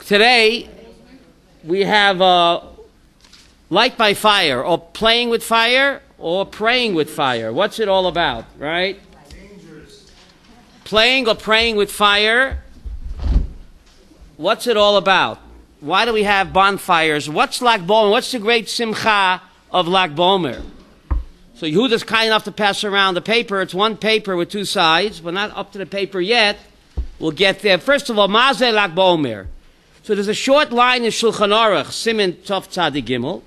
Today, we have light by fire, or playing with fire, or praying with fire. What's it all about, right? Dangerous. Playing or praying with fire. What's it all about? Why do we have bonfires? What's Lag BaOmer? What's the great simcha of Lag BaOmer? So Yehuda's kind enough to pass around the paper. It's one paper with two sides. We're not up to the paper yet. We'll get there. First of all, Mazeh Lag BaOmer. So there's a short line in Shulchan Aruch, Siman Tov Tzadik Gimel.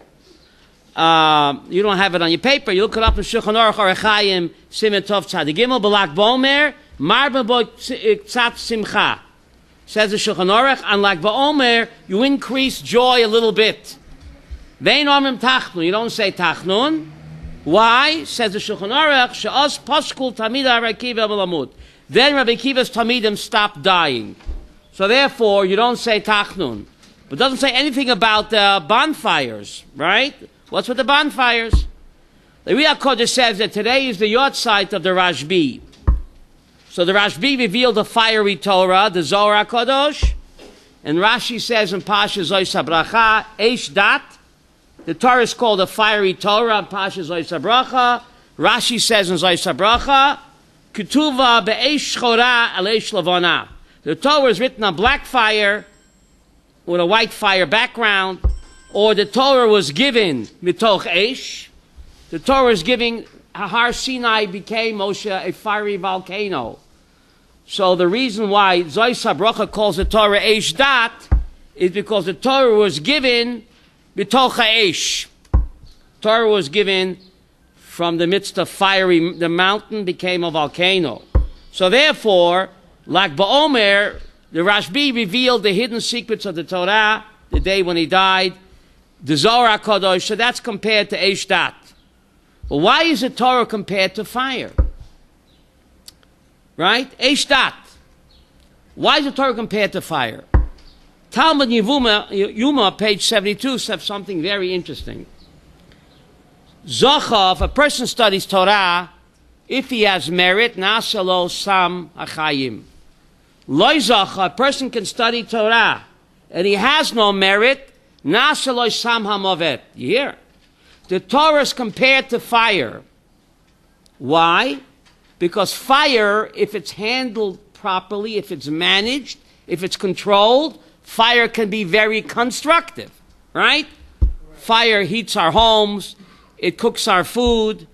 You don't have it on your paper. You look it up in Shulchan Aruch, Orach Chaim, Siman Tov Tzadik Gimel. But Lag BaOmer, Marba Bo Tzat Simcha. Says the Shulchan Aruch, on Lag BaOmer, you increase joy a little bit. Vein Omrim Tachnun. You don't say Tachnun. Why? Says the Shulchan Aruch, She'os Paskul Tamid Rabbi Akiva B'Lamut. Then Rabbi Akiva's Tamidim stopped dying. So therefore, you don't say Tachnun. But it doesn't say anything about the bonfires, right? What's with the bonfires? The Riyah Kodesh says that today is the Yortzeit of the Rashbi. So the Rashbi revealed the fiery Torah, the Zohar HaKadosh, and Rashi says in Pasha Zoysa Bracha, Eish Dat. The Torah is called a fiery Torah in Pasha Zoysa Bracha. Rashi says in Zoysa Bracha, Ketuva be'eish shchora al eish lavana. The Torah is written on black fire with a white fire background, or the Torah was given mitoch eish. The Torah is giving Har Sinai became Moshe a fiery volcano. So the reason why Zoysa Bracha calls the Torah Eish Dat is because the Torah was given mitoch eish. Torah was given from the midst of fiery, the mountain became a volcano. So therefore, Lag BaOmer, the Rashbi revealed the hidden secrets of the Torah the day when he died, the Zohar HaKadosh, so that's compared to Eish Dat. Well, why is the Torah compared to fire? Right? Eish Dat. Why is the Torah compared to fire? Talmud Yuma, page 72, says something very interesting. Zocha, if a person studies Torah, if he has merit, nasalo sam achayim. Loi zocha, a person can study Torah, and he has no merit, nasalo sam hamovet. You hear? The Torah is compared to fire. Why? Because fire, if it's handled properly, if it's managed, if it's controlled, fire can be very constructive, right? Fire heats our homes, it cooks our food.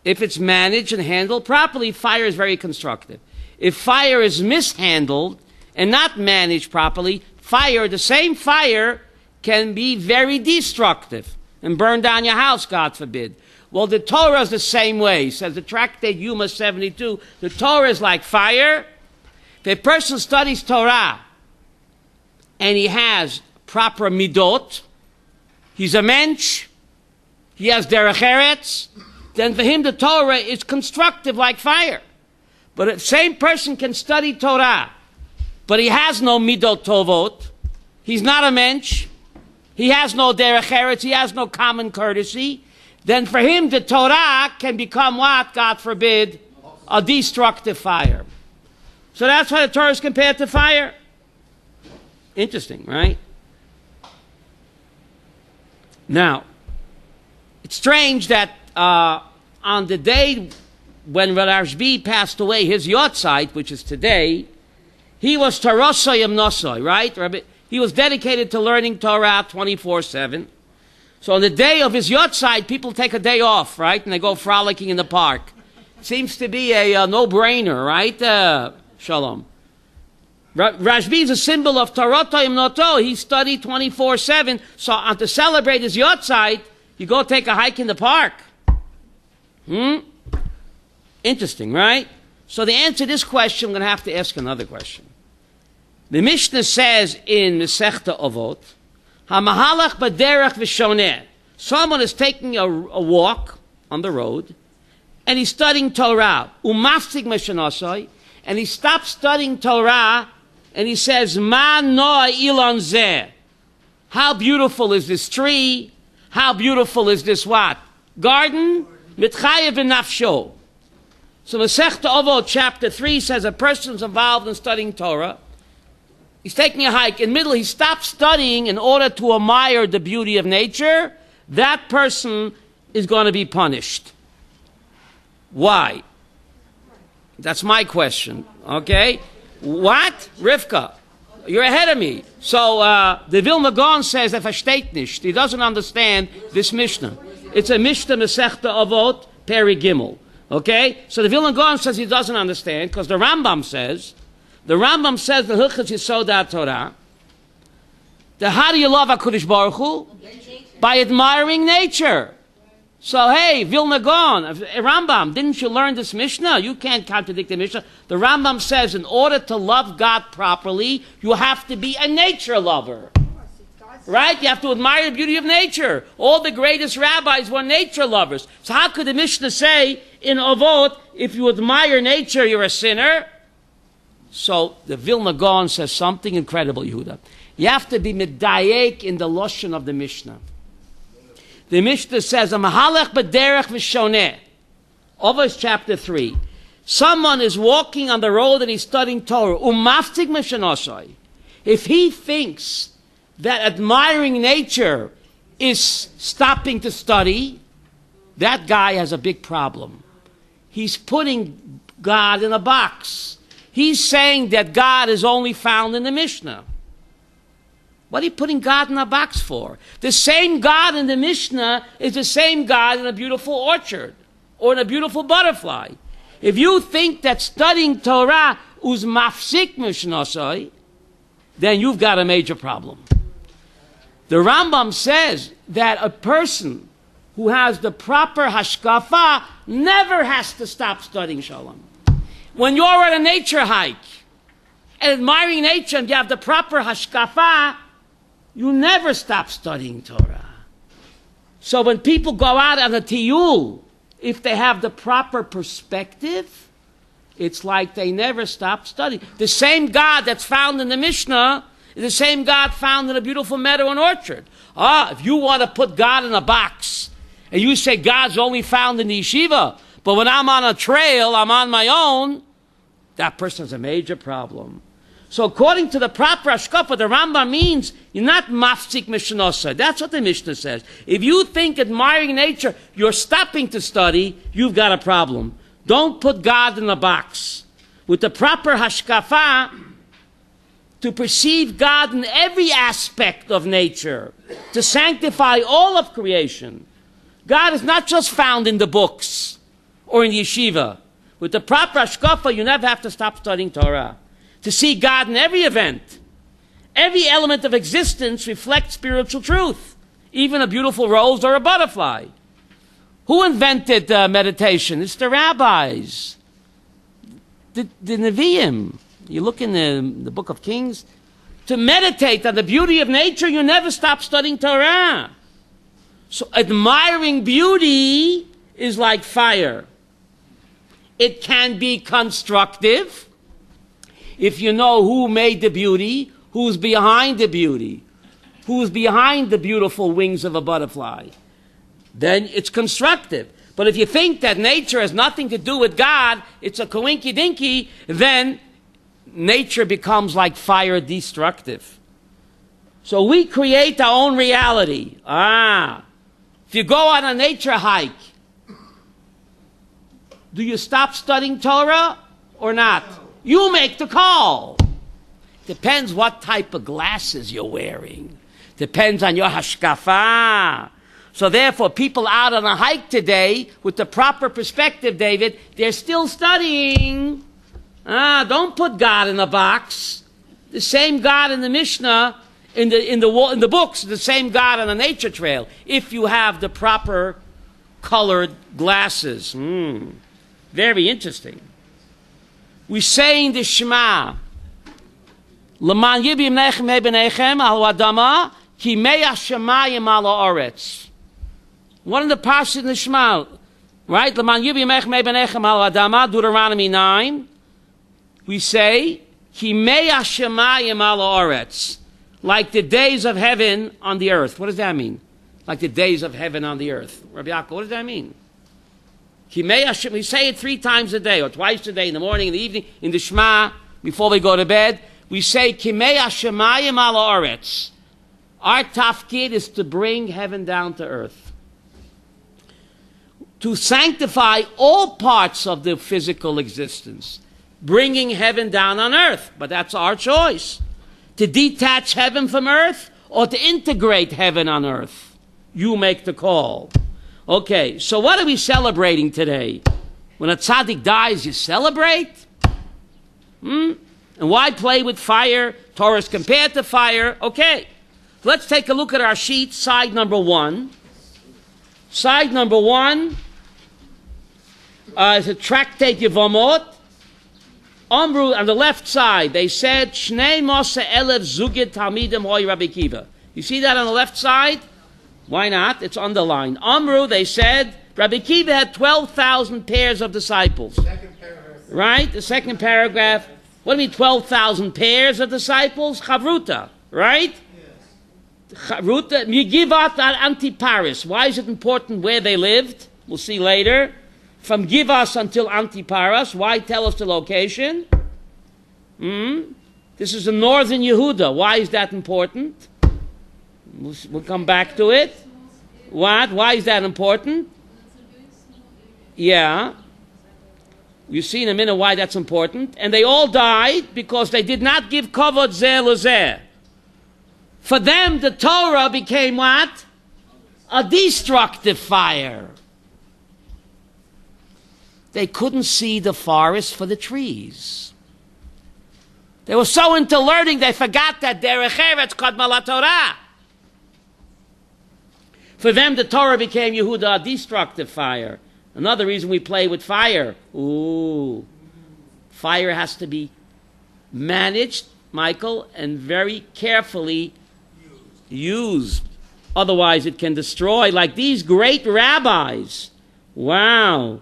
If it's managed and handled properly, fire is very constructive. If fire is mishandled and not managed properly, fire, the same fire, can be very destructive and burn down your house, God forbid. Well, the Torah is the same way. Says the Tractate Yuma 72, the Torah is like fire. If a person studies Torah and he has proper midot, he's a mensch, he has derech eretz, then for him the Torah is constructive like fire. But the same person can study Torah, but he has no midot tovot, he's not a mensch, he has no derech eretz, he has no common courtesy, then for him the Torah can become what? God forbid, a destructive fire. So that's why the Torah is compared to fire. Interesting, right? Now, it's strange that on the day when Rashbi passed away, his Yortzeit, which is today, he was Tarosay Nosoi, right? He was dedicated to learning Torah 24/7. So on the day of his Yortzeit, people take a day off, right? And they go frolicking in the park. Seems to be a no-brainer, right? Shalom. Rashbi is a symbol of Taroto Imnoto. He studied 24/7. So to celebrate his Yortzeit, you go take a hike in the park. Interesting, right? So to answer this question, I'm going to have to ask another question. The Mishnah says in Masechta Avot, HaMahalach Baderech V'Shoneh. Someone is taking a walk on the road, and he's studying Torah. Umafsik Meshanosoi, and he stops studying Torah, and he says, Ma noa ilon zeh. How beautiful is this tree? How beautiful is this what? Garden? Mitchayev v'nafsho. So Masechta Avot chapter 3 says a person's involved in studying Torah, He's taking a hike. In the middle, he stops studying in order to admire the beauty of nature. That person is going to be punished. Why? That's my question. Okay? What? Rivka, you're ahead of me. So the Vilna Gaon says, versteht nicht. He doesn't understand this Mishnah. It's a Mishnah Masechta Avot, Peri Gimel. Okay? So the Vilna Gaon says he doesn't understand because the Rambam says the Hilchos Yesod Torah, that how do you love HaKadosh Baruch Hu? By admiring nature. So hey, Vilna Gaon, Rambam, didn't you learn this Mishnah? You can't contradict the Mishnah. The Rambam says in order to love God properly, you have to be a nature lover. Right? You have to admire the beauty of nature. All the greatest rabbis were nature lovers. So how could the Mishnah say in Avot, if you admire nature, you're a sinner? So the Vilna Gaon says something incredible, Yehuda. You have to be medayek in the lashon of the Mishnah. The Mishnah says, "A mahalech b'derech v'shoneh." Avos chapter 3. Someone is walking on the road and he's studying Torah. Umaftig m'shanosai. If he thinks that admiring nature is stopping to study, that guy has a big problem. He's putting God in a box. He's saying that God is only found in the Mishnah. What are you putting God in a box for? The same God in the Mishnah is the same God in a beautiful orchard or in a beautiful butterfly. If you think that studying Torah is mafsik mishnasai, then you've got a major problem. The Rambam says that a person who has the proper hashkafa never has to stop studying Shalom. When you're on a nature hike and admiring nature and you have the proper hashkafa, you never stop studying Torah. So when people go out on a tiyul, if they have the proper perspective, it's like they never stop studying. The same God that's found in the Mishnah is the same God found in a beautiful meadow and orchard. If you want to put God in a box, and you say God's only found in the yeshiva, but when I'm on a trail, I'm on my own, that person has a major problem. So according to the proper hashkafa, the Rambam means you're not mafsik mishnosa. That's what the Mishnah says. If you think admiring nature, you're stopping to study, you've got a problem. Don't put God in a box. With the proper hashkafa, to perceive God in every aspect of nature, to sanctify all of creation. God is not just found in the books or in the yeshiva. With the proper hashkafa, you never have to stop studying Torah. To see God in every event. Every element of existence reflects spiritual truth. Even a beautiful rose or a butterfly. Who invented meditation? It's the rabbis. The Nevi'im. You look in the book of Kings. To meditate on the beauty of nature, you never stop studying Torah. So admiring beauty is like fire. It can be constructive. If you know who made the beauty, who's behind the beauty, who's behind the beautiful wings of a butterfly, then it's constructive. But if you think that nature has nothing to do with God, it's a coinky-dinky, then nature becomes like fire, destructive. So we create our own reality. If you go on a nature hike, do you stop studying Torah or not? No. You make the call. Depends what type of glasses you're wearing. Depends on your hashkafa. So therefore, people out on a hike today, with the proper perspective, David, they're still studying. Don't put God in a box. The same God in the Mishnah, in the books, the same God on a nature trail. If you have the proper colored glasses. Very interesting. We say in the Shema, L'man yibim nechem ebenechem al adama ki me'ach shemayim al haaretz. One of the passages in the Shema, right? L'man yibim nechem ebenechem al adama, Deuteronomy 9. We say, ki me'ach shemayim al haaretz, like the days of heaven on the earth. What does that mean? Like the days of heaven on the earth. Rabbi Yaakov, what does that mean? We say it 3 times a day, or twice a day, in the morning, in the evening, in the Shema, before we go to bed. We say, Kimei Hashemayim al Haaretz. Our tafkid is to bring heaven down to earth. To sanctify all parts of the physical existence. Bringing heaven down on earth. But that's our choice. To detach heaven from earth or to integrate heaven on earth. You make the call. Okay, so what are we celebrating today? When a tzaddik dies, you celebrate? And why play with fire? Torah is compared to fire. Okay, let's take a look at our sheet, side number 1. Side number 1 is a tractate Yevamot. Amru, on the left side, they said, Shnei Mose Elef Zugid Talmidim Hoy Rabbi Kiva. You see that on the left side? Why not? It's underlined. Amru, they said, Rabbi Kiva had 12,000 pairs of disciples. Second paragraph. Right? The second paragraph. What do you mean 12,000 pairs of disciples? Chavruta. Right? Yes. Chavruta. Migivat al Antiparis. Why is it important where they lived? We'll see later. From Givas until Antiparas. Why tell us the location? This is in northern Yehuda. Why is that important? We'll come back to it. What? Why is that important? Yeah. You see in a minute why that's important. And they all died because they did not give kavod zeh lezeh. For them, the Torah became what? A destructive fire. They couldn't see the forest for the trees. They were so into learning, they forgot that derech eretz kadma laTorah. For them, the Torah became Yehuda, a destructive fire. Another reason we play with fire. Ooh. Fire has to be managed, Michael, and very carefully used. Otherwise, it can destroy, like these great rabbis. Wow.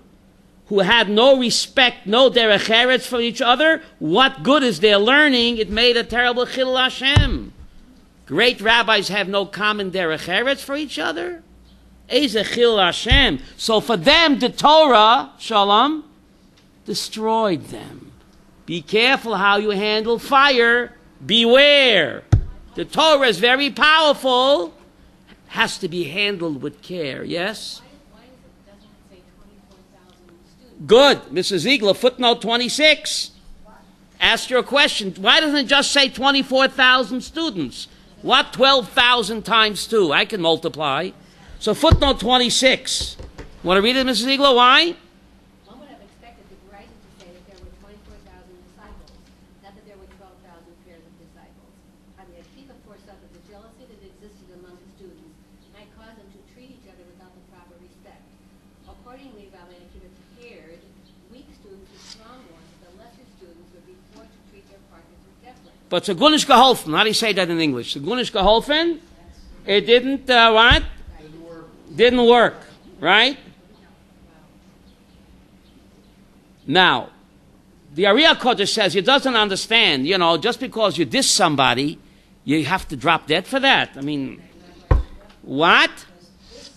Who had no respect, no derech eretz for each other. What good is their learning? It made a terrible chilul Hashem. Great rabbis have no common derech eretz for each other. Eze chilul Hashem. So for them, the Torah, shalom, destroyed them. Be careful how you handle fire. Beware. The Torah is very powerful. Has to be handled with care. Yes? Good. Mrs. Ziegler, footnote 26. Asked your question. Why doesn't it just say 24,000 students? What 12,000 times 2? I can multiply. So footnote 26. Want to read it, Mrs. Ziegler? Why? One would have expected the writer to say that there were 24,000 disciples, not that there were 12,000 pairs of disciples. I mean, Akiva foresaw that the jealousy that existed among the students might cause them to treat each other without the proper respect. Accordingly, Rabbi Akiva prepared weak students with strong ones, but the lesser students would be forced to treat their partners with deference. But it's a gunish geholfen. How do you say that in English? The gunish geholfen? It didn't, what? Didn't work. Right? Now, the Ariya Kodesh says he doesn't understand, just because you diss somebody, you have to drop dead for that. I mean, what? This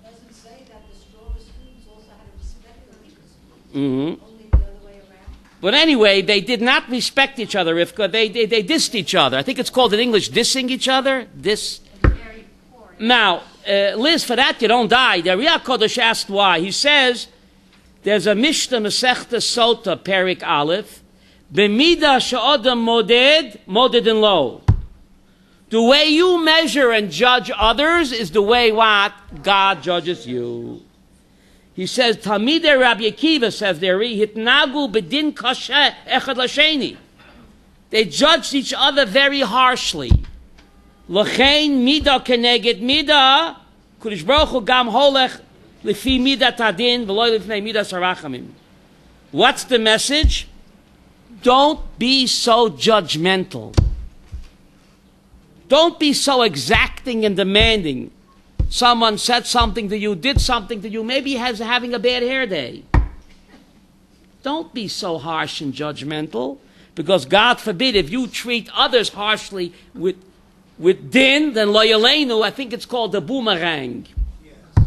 doesn't say that the stronger students also had to respect the weaker students. Only the other way around. But anyway, they did not respect each other, Rivka. They dissed each other. I think it's called in English dissing each other. Very poor. Now, Liz, for that you don't die. The Ariya Kodesh asked why. He says, there's a Mishnah Masechta Sota, Perik Aleph, B'mida she'odam moded and low. The way you measure and judge others is the way what? God judges you. He says, Talmidei Rabbi Akiva says there, Hitnagu b'din kasher echad l'sheni. They judged each other very harshly. L'chein mida keneged mida, Kodesh Baruch Hu gam holech lefi midat adin v'loy lefnei midas harachamim. What's the message? Don't be so judgmental. Don't be so exacting and demanding. Someone said something to you, did something to you, maybe he's having a bad hair day. Don't be so harsh and judgmental, because God forbid if you treat others harshly with din, then lo yaleinu, I think it's called the boomerang. Yes.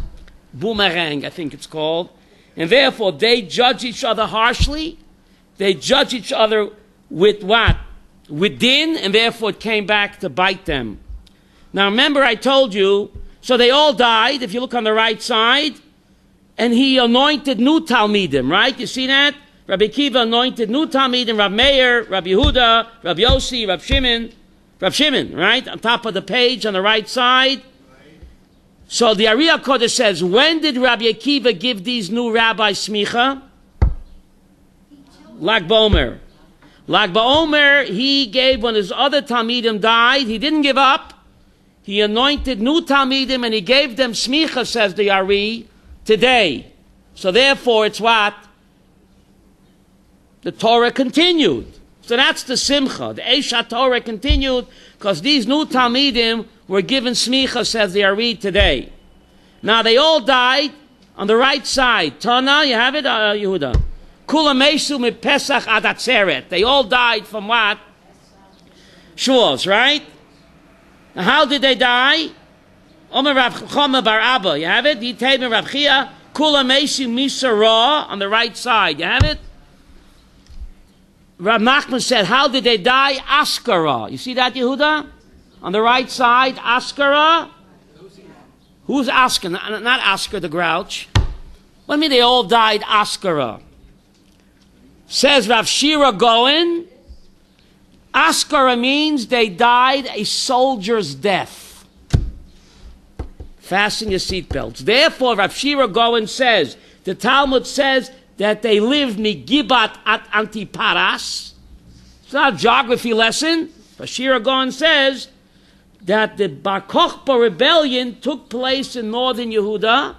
Boomerang, I think it's called. And therefore, they judge each other harshly. They judge each other with what? with din, and therefore it came back to bite them. Now remember I told you, so they all died, if you look on the right side, and he anointed new Talmidim, right? You see that? Rabbi Akiva anointed new Talmidim, Rav Meir, Rabbi Yehuda, Rabbi Yossi, Rav Shimon, right? On top of the page on the right side. So the Ari HaKodesh says, when did Rabbi Akiva give these new rabbis smicha? Lag BaOmer. Lag BaOmer, he gave when his other Talmidim died. He didn't give up. He anointed new Talmidim and he gave them smicha, says the Ari, today. So therefore it's what? The Torah continued. So that's the simcha. The Eish HaTorah continued because these new Talmidim were given smicha, says the Ari, today. Now they all died on the right side. Tana, you have it, Yehuda? Kula Mesu mi Pesach ad Atzeret. They all died from what? Shavuos, right? Now how did they die? Omer Rav Chama bar Abba. You have it? Yitei Rav Chia. Kula Mesu Misara on the right side. You have it? Rav Nachman said, how did they die? Askara. You see that, Yehuda? On the right side, Askara. Who's Askar? Not Oscar the Grouch. What do you mean they all died Askara? Says Rav Shira Goen, Askara means they died a soldier's death. Fasten your seatbelts. Therefore, Rav Shira Goen says, the Talmud says that they lived migibat at Antiparas. It's not a geography lesson. Rav Shira Goen says that the Bar Kokhba rebellion took place in northern Yehuda,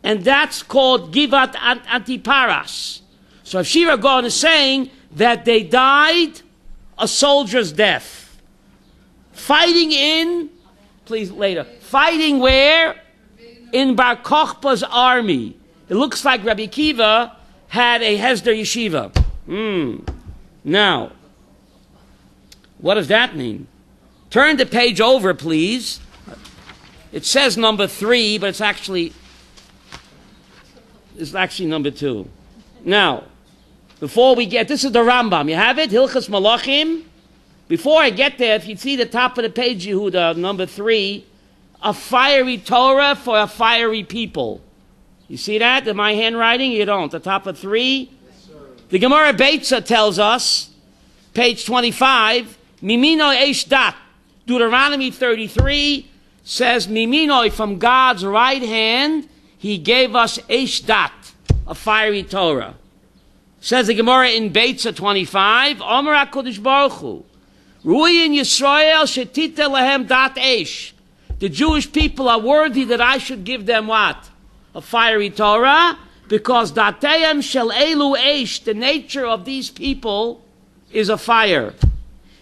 and that's called Givat Antiparas. So Shira Gaon is saying that they died a soldier's death. Fighting in, please later, fighting where? In Bar Kokhba's army. It looks like Rabbi Akiva had a Hesder Yeshiva. Now, what does that mean? Turn the page over, please. It says number 3, but it's actually number 2. Now, before we get, this is the Rambam. You have it? Hilchas Malachim. Before I get there, if you see the top of the page, Yehuda, number 3, a fiery Torah for a fiery people. You see that in my handwriting? You don't. The top of 3. Yes, the Gemara Beitza tells us, page 25, Mimino Eish Dat. Deuteronomy 33 says, Mimino, from God's right hand, he gave us Eish Dat, a fiery Torah. Says the Gemara in Beitza 25, Omer HaKadosh Baruch Hu, Rui in Yisrael shetite lehem dat eish. The Jewish people are worthy that I should give them what? A fiery Torah, because dateim shel elu eish, the nature of these people is a fire.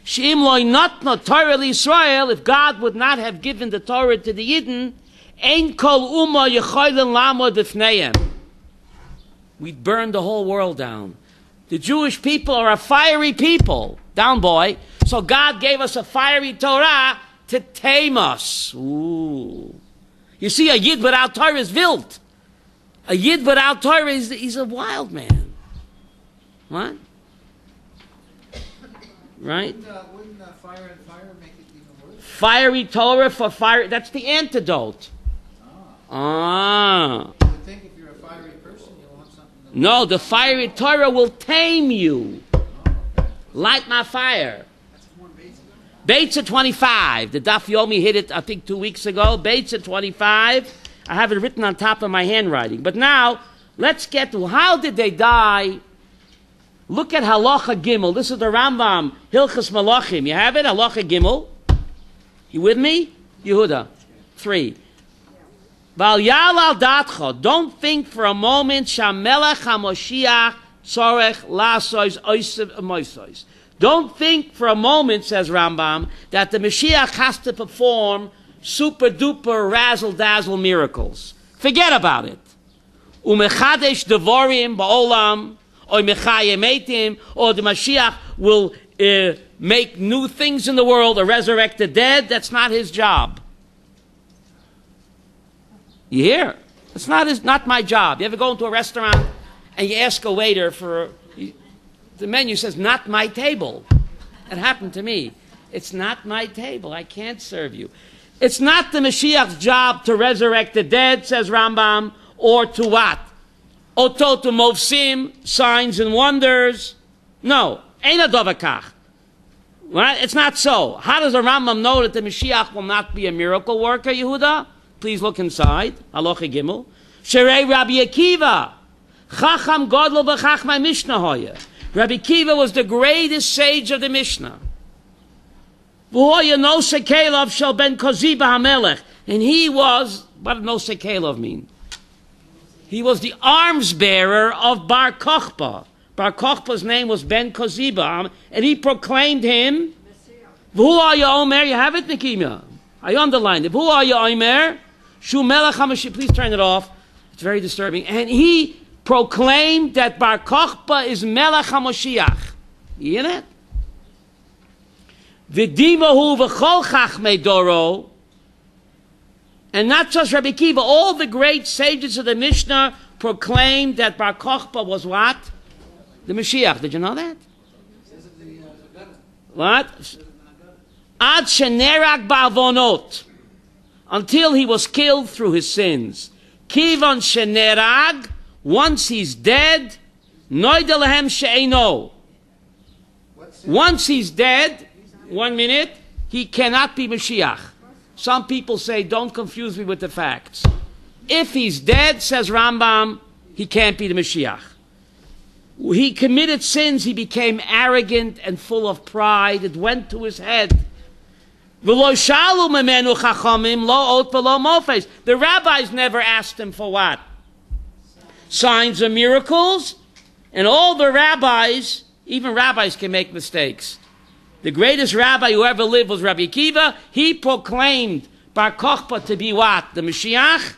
She'im loy notna Torah l'Yisrael, if God would not have given the Torah to the Yidden, ein kol umma yechoylin lamod b'fneihem. We'd burn the whole world down. The Jewish people are a fiery people. Down, boy. So God gave us a fiery Torah to tame us. Ooh. You see, a Yid without Torah is wild. A Yid without Torah he's a wild man. What? Right? Wouldn't fire and fire make it even worse? Fiery Torah for fire. That's the antidote. Ah. You would think if you're a fiery person, you want something that... No, the fiery Torah will tame you. Oh, okay. Light my fire. That's more basic. Beitza 25. The Daf Yomi hit it, I think, 2 weeks ago. Beitza 25. I have it written on top of my handwriting. But now, let's get to how did they die? Look at Halacha Gimel. This is the Rambam, Hilchas Malachim. You have it? Halacha Gimel. You with me? Yehuda. 3. Val yalal datcha. Don't think for a moment Shamelech HaMoshiach tzorech lasois oisev emoisois. Don't think for a moment, says Rambam, that the Mashiach has to perform super duper razzle dazzle miracles. Forget about it. Umechadesh devorim ba'olam. Or Mechayim Eitim, or the Mashiach will make new things in the world or resurrect the dead. That's not his job. You hear? It's not my job. You ever go into a restaurant and you ask a waiter for the menu says, not my table. It happened to me. It's not my table. I can't serve you. It's not the Mashiach's job to resurrect the dead, says Rambam, or to what? Oto to movsim, signs and wonders. No. Eina dovakach. Right? It's not so. How does the Rambam know that the Mashiach will not be a miracle worker, Yehuda? Please look inside. Halacha Gimel. Sherei Rabbi Akiva. Chacham Godlo b'chachmai Mishnah hoya. Rabbi Akiva was the greatest sage of the Mishnah. V'hoya no sekelov shel ben Koziba HaMelech. And he was, what did no sekelov mean? He was the arms bearer of Bar Kochba. Bar Kochba's name was Ben Koziba, and he proclaimed him. BaOmer, you have it, Nikima? I underlined it. BaOmer, Shu Melech HaMashiach. Please turn it off. It's very disturbing. And he proclaimed that Bar Kochba is Melech HaMashiach. You hear that? V'dimahu v'chol chachmei doro. And not just Rabbi Akiva, all the great sages of the Mishnah proclaimed that Bar Kochba was what? The Mashiach. Did you know that? What? Ad shenerag ba'avonot. Until he was killed through his sins. Kivon shenerag, once he's dead, noida lehem she'eino. Once he's dead, 1 minute, he cannot be Mashiach. Some people say, don't confuse me with the facts. If he's dead, says Rambam, he can't be the Mashiach. He committed sins, he became arrogant and full of pride. It went to his head. The rabbis never asked him for what? Signs or miracles. And all the rabbis, even rabbis can make mistakes. The greatest rabbi who ever lived was Rabbi Akiva. He proclaimed Bar Kochba to be what? The Mashiach?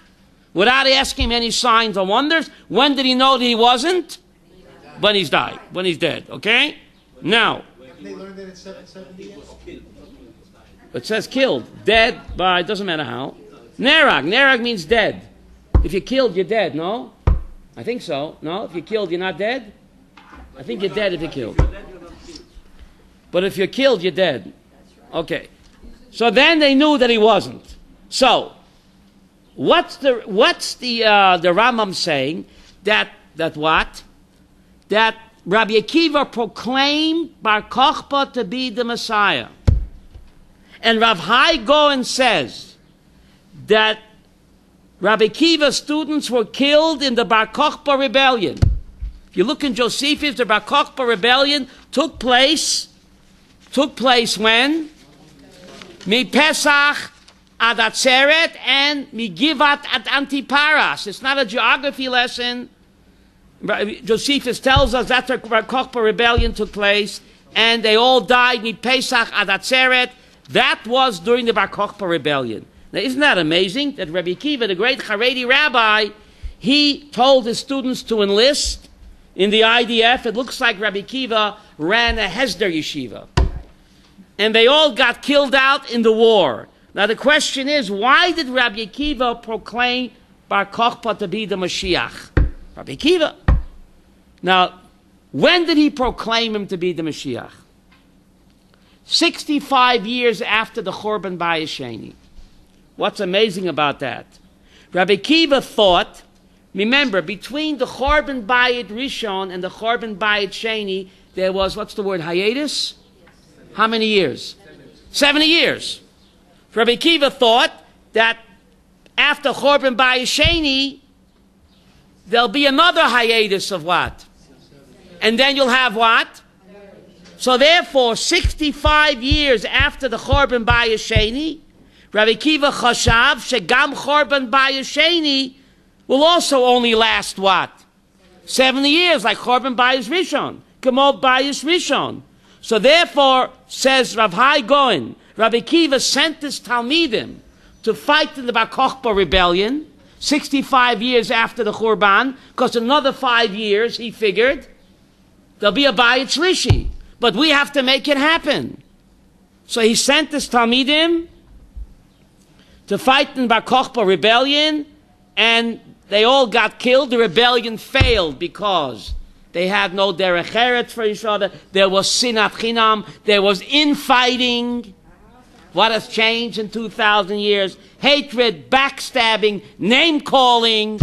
Without asking him any signs or wonders. When did he know that he wasn't? When he's died. When he's dead. Okay? Now. They learned that in 770 years? It says killed. Dead by, it doesn't matter how. Nerag. Nerag means dead. If you're killed, you're dead, no? I think so. No? If you're killed, you're not dead? I think you're dead if you're killed. But if you're killed, you're dead. Okay. So then they knew that he wasn't. So, what's the Rambam saying? That what? That Rabbi Akiva proclaimed Bar Kochba to be the Messiah. And Rav Hai Goen says that Rabbi Akiva's students were killed in the Bar Kochba rebellion. If you look in Josephus, the Bar Kochba rebellion took place when? Mi Pesach ad Atzeret and Mi Givat ad Antiparas. It's not a geography lesson. Josephus tells us that the Bar Kochba rebellion took place and they all died Mi Pesach ad Atzeret. That was during the Bar Kochba rebellion. Now, isn't that amazing that Rabbi Akiva, the great Haredi rabbi, he told his students to enlist in the IDF. It looks like Rabbi Akiva ran a Hesder yeshiva. And they all got killed out in the war. Now, the question is, why did Rabbi Akiva proclaim Bar Kochba to be the Mashiach? Rabbi Akiva. Now, when did he proclaim him to be the Mashiach? 65 years after the Chorban Bayis Sheni. What's amazing about that? Rabbi Akiva thought, remember, between the Chorban Bayit Rishon and the Chorban Bayit Sheni, there was, what's the word, hiatus? How many years? 70 years. Rabbi Akiva thought that after Chorban Bayis Sheni, there'll be another hiatus of what? And then you'll have what? So therefore, 65 years after the Chorban Bayis Sheni, Rabbi Akiva chashav shegam Chorban Bayis Sheni will also only last what? 70 years, like Chorban Bayis Rishon. Kamo Bayis Rishon. So therefore, says Rav Hai Goen, Rabbi Akiva sent his Talmidim to fight in the Bar Kochba rebellion, 65 years after the Churban, because another 5 years, he figured, there'll be a Bayit Shlishi. But we have to make it happen. So he sent his Talmidim to fight in Bar Kochba rebellion, and they all got killed. The rebellion failed because They had no derech eretz for each other. There was sinat chinam. There was infighting. What has changed in 2,000 years? Hatred, backstabbing, name-calling,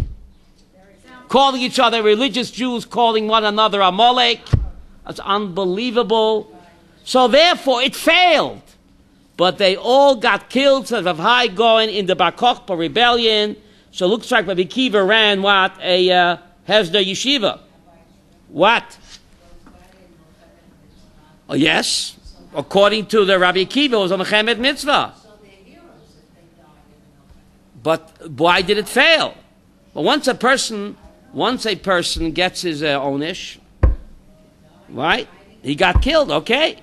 calling each other religious Jews, calling one another Amalek. That's unbelievable. So therefore, it failed. But they all got killed, so Rav Hai going in the Bar Kokhba rebellion. So it looks like Rabbi Akiva ran what? A Hesder Yeshiva. What? Oh, yes. According to the Rabbi Akiva, it was a Mechemet mitzvah. But why did it fail? Well, once a person gets his onish, right? He got killed, okay.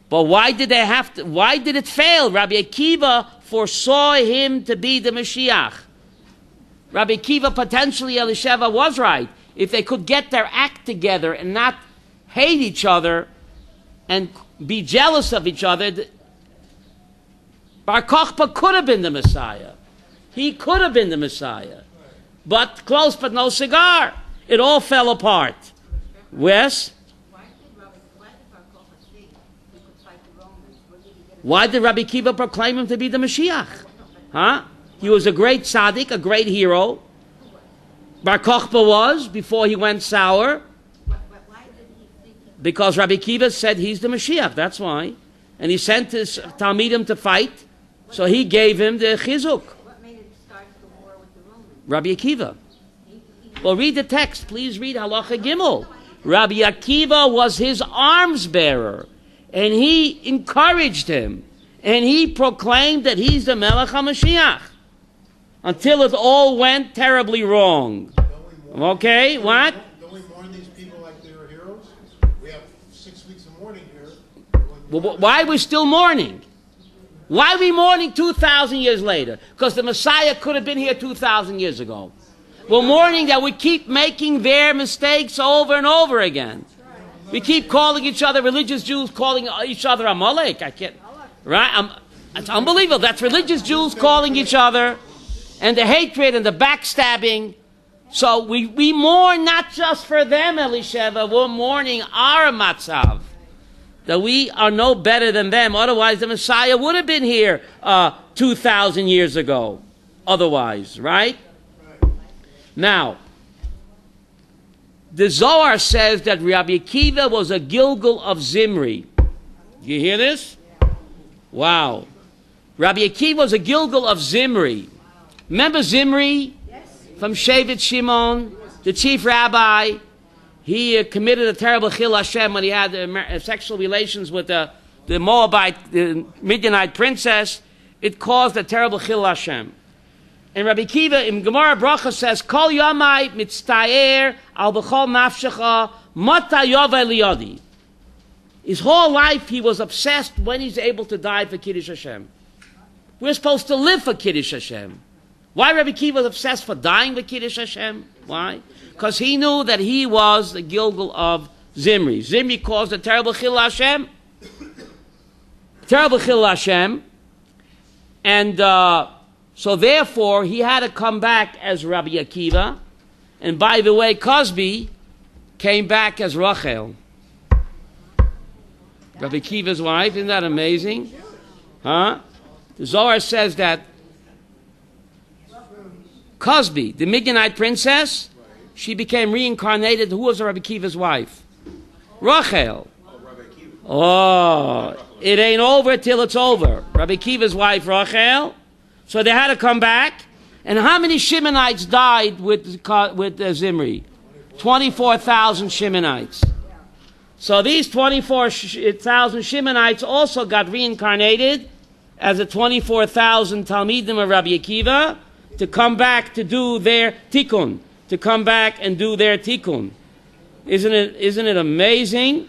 But why did it fail? Rabbi Akiva foresaw him to be the Mashiach. Rabbi Akiva, potentially Elisheva was right. If they could get their act together and not hate each other and be jealous of each other, Bar Kokhba could have been the Messiah. He could have been the Messiah. But close but no cigar. It all fell apart. Yes? Why did Rabbi Akiva proclaim him to be the Mashiach? Huh? He was a great tzaddik, a great hero. Bar Kokhba was, before he went sour. Because Rabbi Akiva said he's the Mashiach, that's why. And he sent his Talmidim to fight, so he gave him the chizuk. What made it start the war with the Romans? Rabbi Akiva. Well, read the text. Please read Halacha Gimel. Rabbi Akiva was his arms bearer, and he encouraged him, and he proclaimed that he's the Melech HaMashiach, until it all went terribly wrong. Okay, what? Don't we mourn these people like they were heroes? We have 6 weeks of mourning here. Well, why are we still mourning? Why are we mourning 2,000 years later? Because the Messiah could have been here 2,000 years ago. We're mourning that we keep making their mistakes over and over again. We keep calling each other religious Jews, calling each other Amalek. I can't, right? It's unbelievable. That's religious Jews calling each other, and the hatred and the backstabbing. So we mourn not just for them, Elisheva. We're mourning our matzav, that we are no better than them. Otherwise, the Messiah would have been here 2,000 years ago. Otherwise, right? Now, the Zohar says that Rabbi Akiva was a Gilgal of Zimri. You hear this? Wow. Rabbi Akiva was a Gilgal of Zimri. Remember Zimri from Shevet Shimon, the chief rabbi? He committed a terrible chil Hashem when he had sexual relations with the Moabite, the Midianite princess. It caused a terrible chil Hashem. And Rabbi Akiva in Gemara Bracha says, Kol yamai mitztayer al b'chol nafshecha mata yovel liyadi. His whole life he was obsessed when he's able to die for Kiddush Hashem. We're supposed to live for Kiddush Hashem. Why Rabbi Akiva was obsessed for dying for Kiddush Hashem? Why? Because he knew that he was the Gilgal of Zimri. Zimri caused a terrible chil Hashem. Terrible chil Hashem. And so therefore, he had to come back as Rabbi Akiva. And by the way, Cosby came back as Rachel. Rabbi Akiva's wife. Isn't that amazing? Huh? The Zohar says that Cosby, the Midianite princess, she became reincarnated. Who was Rabbi Akiva's wife? Rachel. Oh, it ain't over till it's over. Rabbi Akiva's wife, Rachel. So they had to come back. And how many Shimonites died with Zimri? 24,000 Shimonites. So these 24,000 Shimonites also got reincarnated as the 24,000 Talmidim of Rabbi Akiva to come back to do their tikkun. To come back and do their tikkun. Isn't it amazing?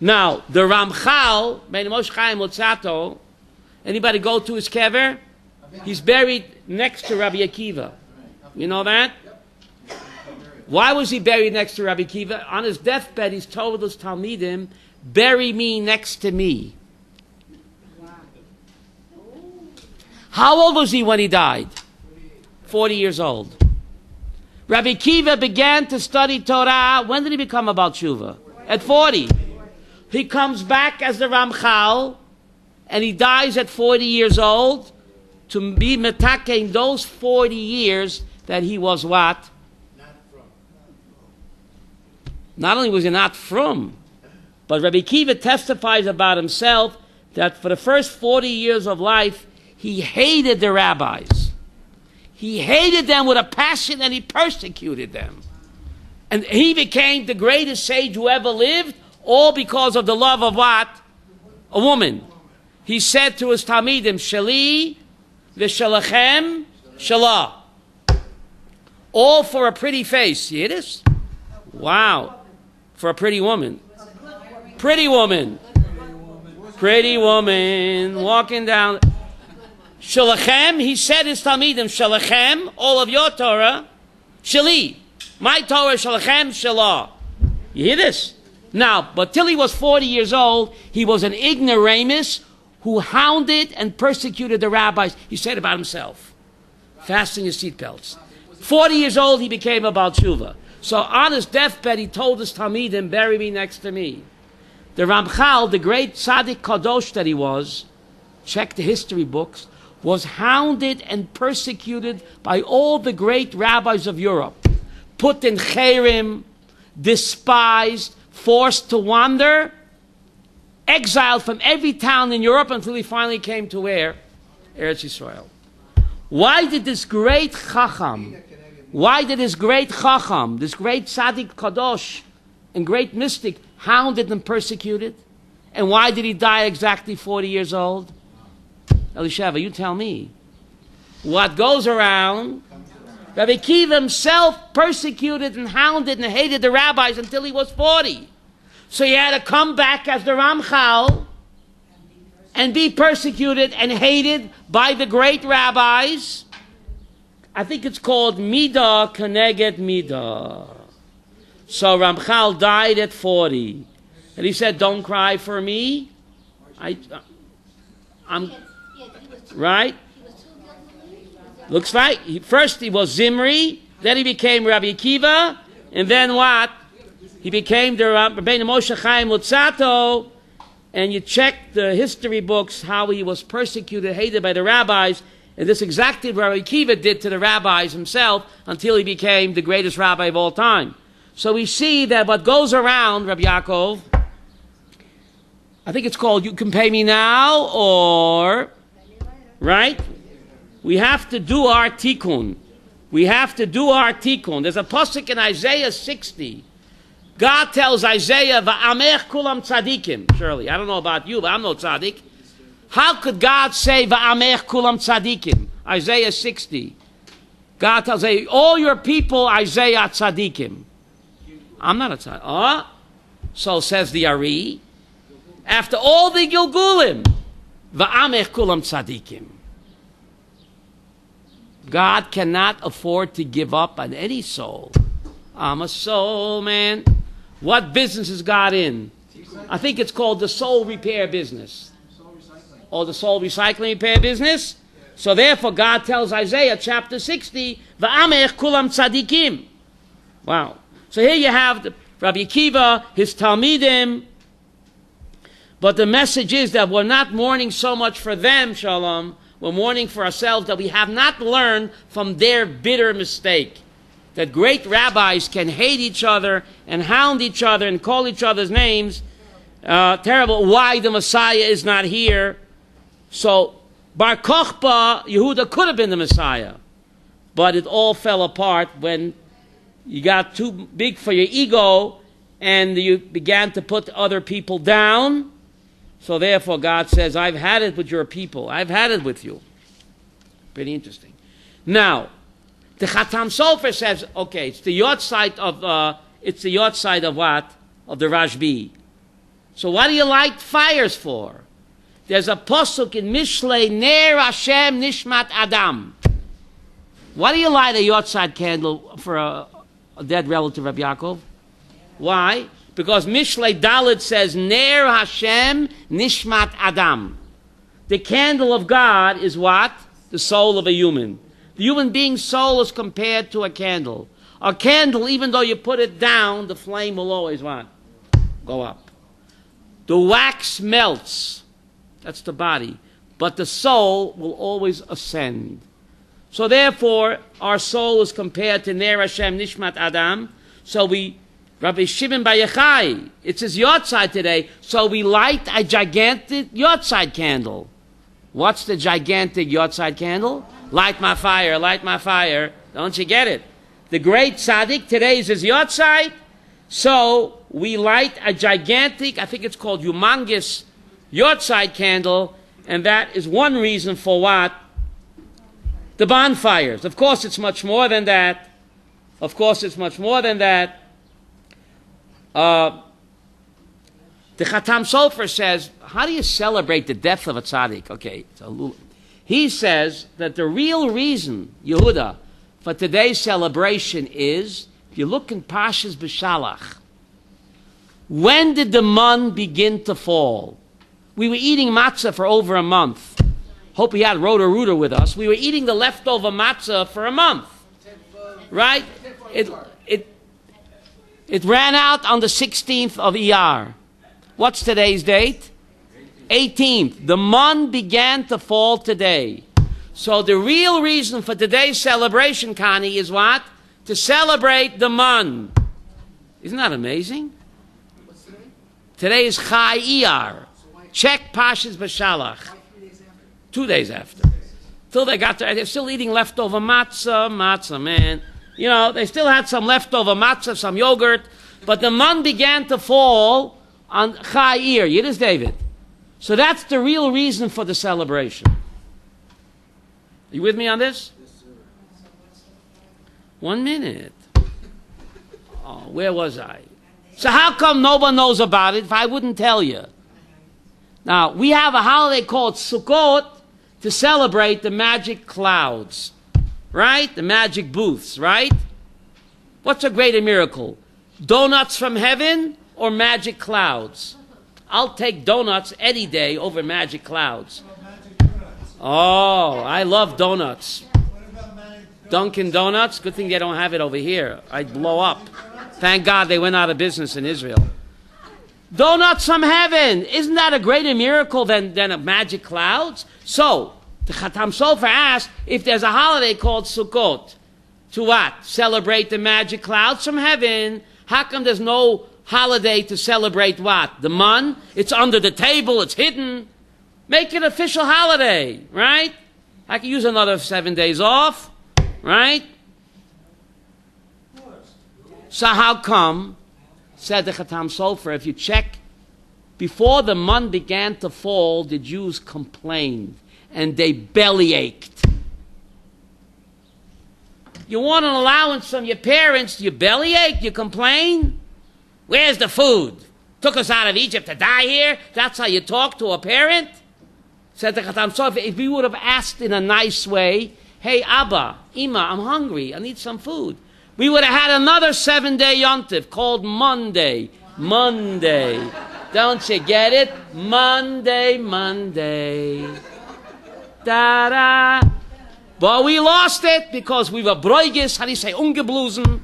Now, the Ramchal, Moshe Chaim Lutzato, anybody go to his kever? He's buried next to Rabbi Akiva. You know that? Why was he buried next to Rabbi Akiva? On his deathbed, he's told his Talmidim, bury me next to me. How old was he when he died? 40 years old. Rabbi Kiva began to study Torah. When did he become a Baal Tshuva? At 40. He comes back as the Ramchal, and he dies at 40 years old to be metake in those 40 years that he was what? Not only was he not from, but Rabbi Kiva testifies about himself that for the first 40 years of life, he hated the rabbis. He hated them with a passion, and he persecuted them. And he became the greatest sage who ever lived, all because of the love of what? A woman. He said to his Talmidim, Shali v'shalachem shalah. All for a pretty face. You hear this? Wow. For a pretty woman. Pretty woman. Pretty woman walking down. Shalachem, he said his Talmidim, Shalachem, all of your Torah, Shali. My Torah, Shalachem, Shalah. You hear this? Now, but till he was 40 years old, he was an ignoramus who hounded and persecuted the rabbis. He said about himself, fasten your seatbelts. 40 years old, he became a Baal Tshuva. So on his deathbed, he told his Talmidim, bury me next to me. The Ramchal, the great tzaddik kadosh that he was, check the history books, was hounded and persecuted by all the great rabbis of Europe. Put in cherem, despised, forced to wander, exiled from every town in Europe until he finally came to where? Eretz Yisrael. Why did this great chacham, this great tzaddik kadosh and great mystic hounded and persecuted? And why did he die exactly 40 years old? Elisheva, you tell me. What goes around, Rabbi Kiva himself persecuted and hounded and hated the rabbis until he was 40. So he had to come back as the Ramchal and be persecuted and hated by the great rabbis. I think it's called Midah Keneged Midah. So Ramchal died at 40. And he said, don't cry for me. I'm... Right? Looks like first he was Zimri, then he became Rabbi Akiva, and then what? He became the Rabbeinu Moshe Chaim Lutzato, and you check the history books how he was persecuted, hated by the rabbis, and this exactly what Rabbi Akiva did to the rabbis himself until he became the greatest rabbi of all time. So we see that what goes around, Rabbi Yaakov, I think it's called You Can Pay Me Now, or... Right? We have to do our tikkun. We have to do our tikkun. There's a pasuk in Isaiah 60. God tells Isaiah, "Va'amech kulam tzadikim." Surely, I don't know about you, but I'm no tzaddik. How could God say, "Va'amech kulam tzadikim"? Isaiah 60. God tells Isaiah, all your people, Isaiah tzadikim. I'm not a tzaddik. So says the Ari. After all the Gilgulim, va'amech kulam tzadikim. God cannot afford to give up on any soul. I'm a soul, man. What business is God in? I think it's called the soul repair business. Or the soul recycling repair business. So therefore God tells Isaiah chapter 60, va'amech kulam tzadikim. Wow. So here you have Rabbi Akiva, his Talmidim. But the message is that we're not mourning so much for them, Shalom. We're mourning for ourselves that we have not learned from their bitter mistake. That great rabbis can hate each other and hound each other and call each other's names. Terrible. Why the Messiah is not here. So, Bar Kochba, Yehuda could have been the Messiah. But it all fell apart when you got too big for your ego and you began to put other people down. So therefore God says, I've had it with your people. I've had it with you. Pretty interesting. Now, the Chatam Sofer says, okay, it's the yahrzeit of what? Of the Rashbi. So what do you light fires for? There's a pasuk in Mishlei, Ner Hashem Nishmat Adam. Why do you light a yahrzeit candle for a dead relative of Yaakov? Why? Because Mishlei Dalet says, Ner Hashem Nishmat Adam. The candle of God is what? The soul of a human. The human being's soul is compared to a candle. A candle, even though you put it down, the flame will always what? Go up. The wax melts. That's the body. But the soul will always ascend. So therefore, our soul is compared to Ner Hashem Nishmat Adam. So Rabbi Shimon Bar Yochai, it's his Yortzeit today, so we light a gigantic Yortzeit candle. What's the gigantic Yortzeit candle? Light my fire, light my fire. Don't you get it? The great tzaddik, today is his Yortzeit, so we light a gigantic, I think it's called humongous Yortzeit candle, and that is one reason for what? The bonfires. Of course, it's much more than that. Of course, it's much more than that. The Chatam Sofer says, how do you celebrate the death of a tzaddik? Okay, he says that the real reason, Yehuda, for today's celebration is, if you look in Pashas B'Shalach, when did the mun begin to fall? We were eating matzah for over a month. Hope we had Roto-Rooter with us. We were eating the leftover matzah for a month. Right? It ran out on the 16th of Iyar. What's today's date? 18th. The mun began to fall today. So the real reason for today's celebration, Connie, is what? To celebrate the mun. Isn't that amazing? Today is Chai Iyar. Check Pashas B'Shalach. 2 days after. Till they got there, they're still eating leftover matzah, man. You know, they still had some leftover matzah, some yogurt, but the mun began to fall on Chai Iyar. Yiddish David. So that's the real reason for the celebration. Are you with me on this? Yes, sir. 1 minute. Oh, where was I? So how come no one knows about it if I wouldn't tell you? Now, we have a holiday called Sukkot to celebrate the magic clouds. Right? The magic booths, right? What's a greater miracle? Donuts from heaven or magic clouds? I'll take donuts any day over magic clouds. Oh, I love donuts. Dunkin' Donuts? Good thing they don't have it over here. I'd blow up. Thank God they went out of business in Israel. Donuts from heaven. Isn't that a greater miracle than a magic clouds? So, the Chatam Sofer asked if there's a holiday called Sukkot. To what? Celebrate the magic clouds from heaven. How come there's no holiday to celebrate what? The mun? It's under the table. It's hidden. Make it an official holiday, right? I could use another 7 days off, right? So how come, said the Chatam Sofer, if you check, before the mun began to fall, the Jews complained. And they bellyached. You want an allowance from your parents, you bellyache, you complain? Where's the food? Took us out of Egypt to die here? That's how you talk to a parent? Said the Chatam Sofer, if we would have asked in a nice way, hey, Abba, Ima, I'm hungry, I need some food. We would have had another 7-day yontif called Monday. Monday. Don't you get it? Monday. Da-da. But we lost it because we were broigis, how do you say, ungeblusen.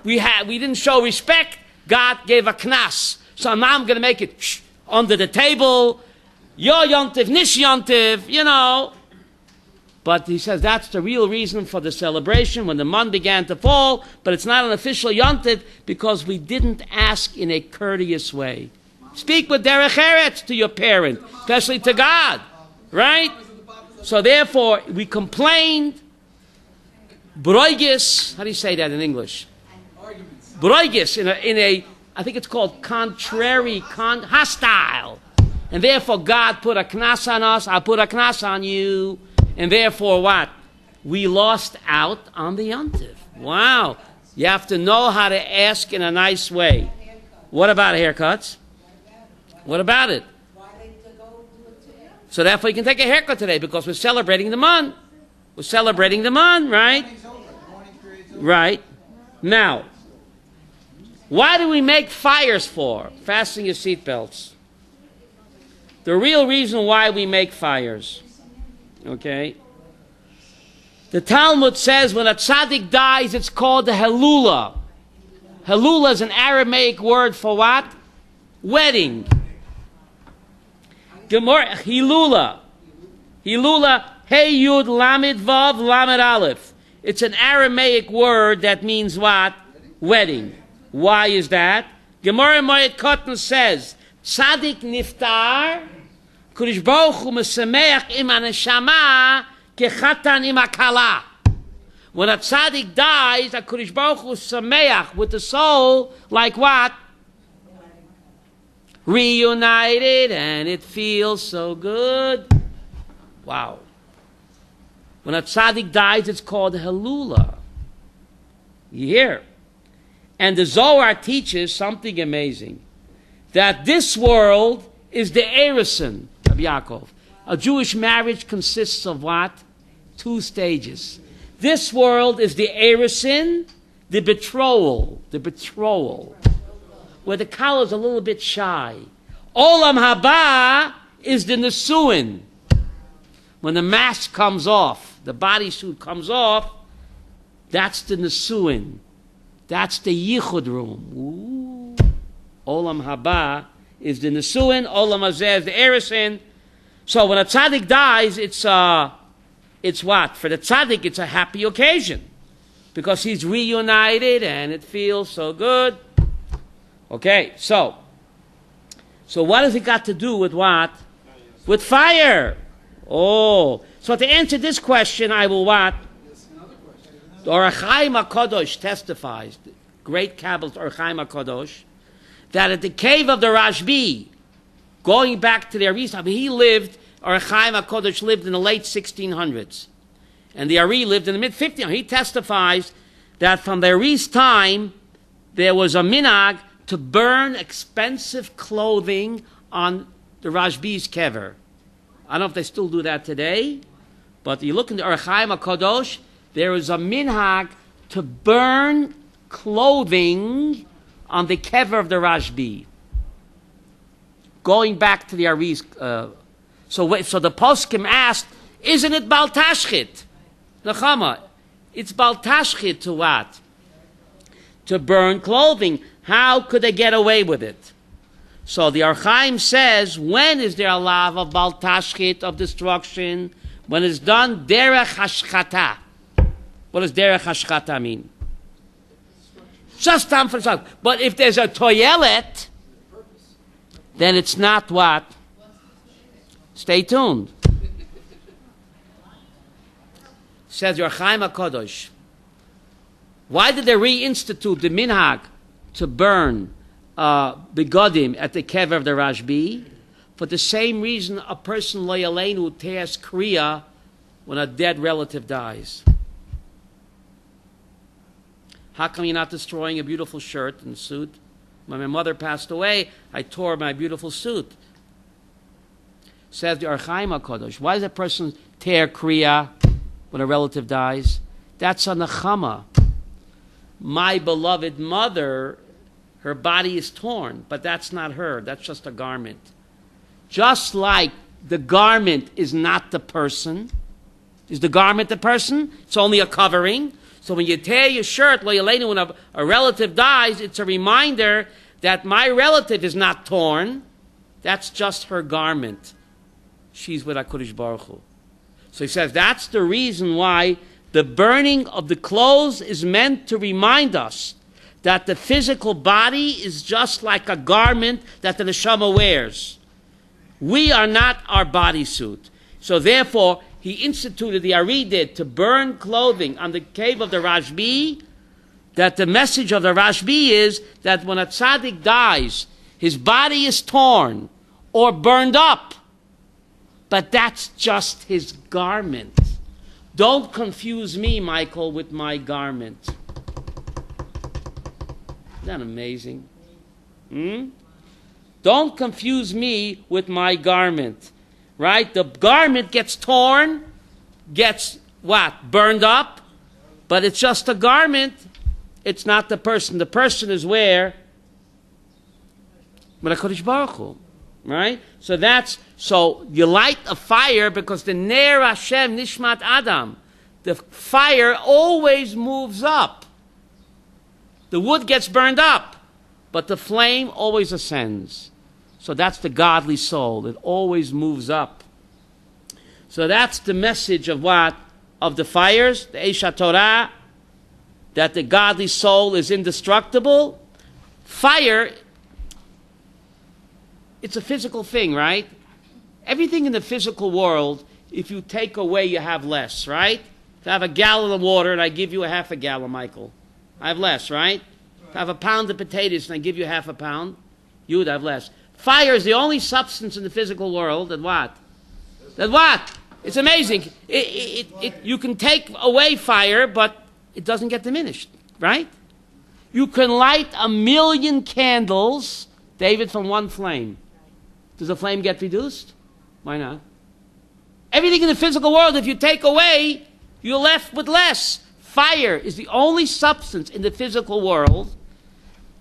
We didn't show respect. God gave a knas. So now I'm going to make it under the table. Yo yontiv, nish yontiv, you know. But he says that's the real reason for the celebration when the mun began to fall. But it's not an official yontiv because we didn't ask in a courteous way. Speak with derech eretz to your parent, especially to God, right? So therefore, we complained. Broigis, how do you say that in English? Broigis, in a I think it's called contrary, hostile. And therefore, God put a knas on us, I put a knas on you. And therefore, what? We lost out on the yontiv. Wow. You have to know how to ask in a nice way. What about haircuts? What about it? So therefore you can take a haircut today because we're celebrating the mun. We're celebrating the mun, right? Right. Now, why do we make fires for? Fasten your seatbelts. The real reason why we make fires, okay? The Talmud says when a tzaddik dies, it's called the Helula. Helula is an Aramaic word for what? Wedding. Gemara, Hilula. Hilula, Hey Yud Lamed Vav Lamed Aleph. It's an Aramaic word that means what? Wedding. Why is that? Gemara Moed Katan says, Tzaddik niftar, Kodesh Baruch Hu mesameach im haneshama kechatan im hakala. When a tzaddik dies, a Kodesh Baruch Hu sameach with the soul, like what? Reunited, and it feels so good. Wow. When a tzaddik dies, it's called Helula. You hear? And the Zohar teaches something amazing. That this world is the Erusin, Rabbi Yaakov. A Jewish marriage consists of what? 2 stages. This world is the Erusin, the betrothal, where the kala is a little bit shy. Olam haba is the nesuin. When the mask comes off, the bodysuit comes off, that's the nesuin. That's the yichud room. Ooh. Olam haba is the nesuin. Olam hazeh is the erusin. So when a tzaddik dies, it's what? For the tzaddik, it's a happy occasion because he's reunited and it feels so good. Okay, so what has it got to do with what? With fire. Oh, so to answer this question, I will what? The Or HaChaim HaKadosh testifies, the great Kabbalist Or HaChaim HaKadosh, that at the cave of the Rashbi, going back to the Ari's time, he lived, Or HaChaim HaKadosh lived in the late 1600s. And the Ari lived in the mid-1500s. He testifies that from the Ari's time, there was a minhag to burn expensive clothing on the Rashbi's kever. I don't know if they still do that today, but you look in the Or HaChaim HaKadosh, there is a minhag to burn clothing on the kever of the Rashbi. Going back to the Ari's, so the poskim asked, isn't it Bal Tashchit? Nechama, it's Bal Tashchit to what? To burn clothing. How could they get away with it? So the Or HaChaim says, when is there a law of Bal Tashchit, of destruction? When it's done, derech hashchata. What does derech hashchata mean? Just time for itself. But if there's a toilet, then it's not what? Stay tuned. Says Or HaChaim HaKadosh. Why did they reinstitute the minhag to burn begodim at the kever of the Rashbi? For the same reason a person lo yaleinu tears kriya when a dead relative dies. How come you're not destroying a beautiful shirt and suit? When my mother passed away, I tore my beautiful suit. Says the Or HaChaim HaKadosh. Why does a person tear kriya when a relative dies? That's a nechama. My beloved mother, her body is torn, but that's not her. That's just a garment. Just like the garment is not the person. Is the garment the person? It's only a covering. So when you tear your shirt, when a relative dies, it's a reminder that my relative is not torn. That's just her garment. She's with HaKadosh Baruch Hu. So he says that's the reason why the burning of the clothes is meant to remind us that the physical body is just like a garment that the neshama wears. We are not our bodysuit. So therefore, he instituted, the Ari did, to burn clothing on the cave of the Rashbi, that the message of the Rashbi is that when a tzaddik dies, his body is torn or burned up, but that's just his garment. Don't confuse me, Michael, with my garment. Isn't that amazing? Don't confuse me with my garment. Right? The garment gets torn, gets what? Burned up, but it's just a garment. It's not the person. The person is where? But HaKadosh Baruch Hu. Right? So you light a fire because the Ner Hashem Nishmat Adam, the fire always moves up. The wood gets burned up, but the flame always ascends. So that's the godly soul. It always moves up. So that's the message of what? Of the fires, the Eish HaTorah, that the godly soul is indestructible. Fire, it's a physical thing, right? Everything in the physical world, if you take away, you have less, right? If I have a gallon of water and I give you a half a gallon, Michael, I have less, right? If I have a pound of potatoes and I give you half a pound, you would have less. Fire is the only substance in the physical world that what? That what? It's amazing. You can take away fire, but it doesn't get diminished, right? You can light 1,000,000 candles, David, from one flame. Does the flame get reduced? Why not? Everything in the physical world, if you take away, you're left with less. Fire is the only substance in the physical world.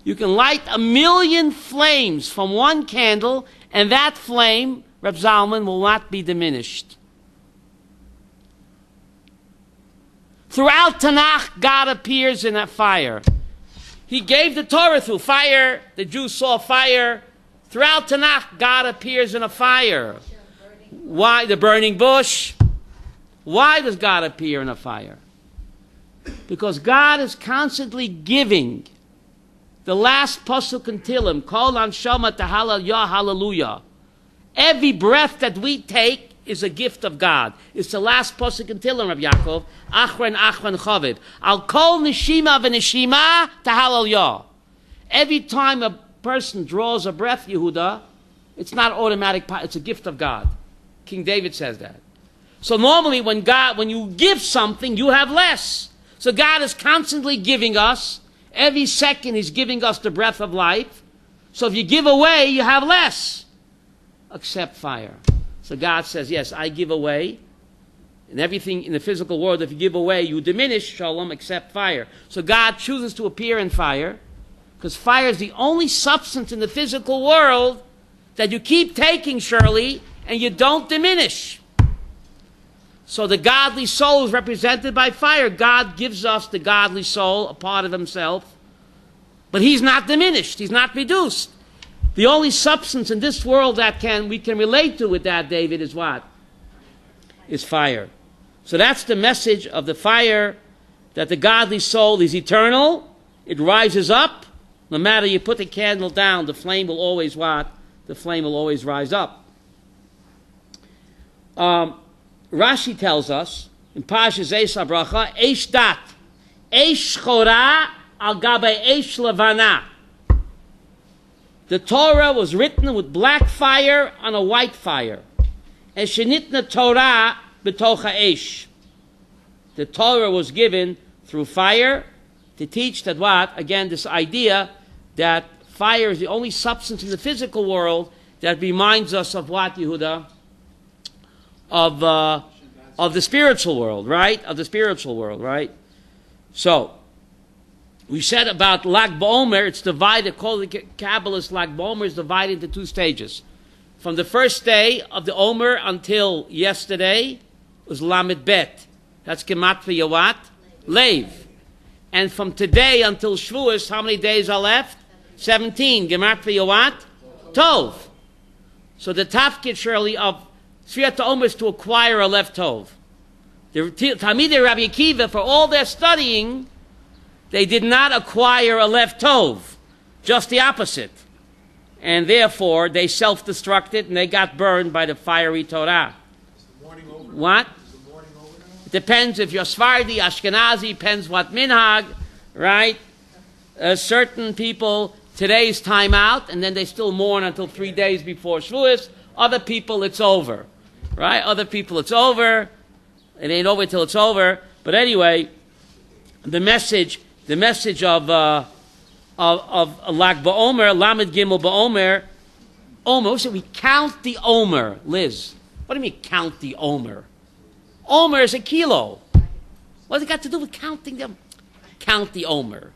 You can light 1,000,000 flames from one candle, and that flame, Reb Zalman, will not be diminished. Throughout Tanakh, God appears in that fire. He gave the Torah through fire. The Jews saw fire. Throughout Tanakh, God appears in a fire. Why? The burning bush. Why does God appear in a fire? Because God is constantly giving. The last pasuk in Tehillim, Kol Anshama Tahalal Yah Hallelujah. Every breath that we take is a gift of God. It's the last pasuk in Tehillim, Rabbi Yaakov. Achron Chavid. Al Kol Nishima V'Nishima Tahalal Yah. Every time a person draws a breath, Yehuda, it's not automatic. It's a gift of God. King David says that. So normally when you give something, you have less. So God is constantly giving us. Every second He's giving us the breath of life. So if you give away, you have less. Except fire. So God says, yes, I give away. And everything in the physical world, if you give away, you diminish, shalom, except fire. So God chooses to appear in fire. Because fire is the only substance in the physical world that you keep taking, Shirley, and you don't diminish. So the godly soul is represented by fire. God gives us the godly soul, a part of Himself. But He's not diminished. He's not reduced. The only substance in this world that we can relate to with that, David, is what? Is fire. So that's the message of the fire, that the godly soul is eternal. It rises up. No matter you put the candle down, the flame will always what? The flame will always rise up. Rashi tells us in Parshas Eis HaBracha, Eish Dat, Eish Chora al Gabe Eish Levana. The Torah was written with black fire on a white fire. And Shenitna Torah b'tocha Eish. The Torah was given through fire to teach that what? Again, this idea that fire is the only substance in the physical world that reminds us of what, Yehuda? Of the spiritual world, right? Of the spiritual world, right? So, we said about Lag BaOmer, it's divided, called the Kabbalist Lag BaOmer is divided into two stages. From the first day of the Omer until yesterday was Lamed Bet. That's Gematria what? Leiv. And from today until Shavuos, how many days are left? 17. Gematria what? Tov. So the tafkid, Shirley, of Sfiyat Omer is to acquire a left Tov. The Talmidei Rabbi Akiva, for all their studying, they did not acquire a left Tov. Just the opposite. And therefore, they self-destructed and they got burned by the fiery Torah. Is the morning over? What? Is the morning over now? It depends if you're Sfardi, Ashkenazi, depends what minhag, right? Certain people, today's time out, and then they still mourn until 3 days before Shavuos. Other people, it's over, right? Other people, it's over. It ain't over till it's over. But anyway, the message of Lag BaOmer, Lamed Gimel BaOmer, Omer. So we count the Omer, Liz. What do you mean count the Omer? Omer is a kilo. What's it got to do with counting them? Count the Omer.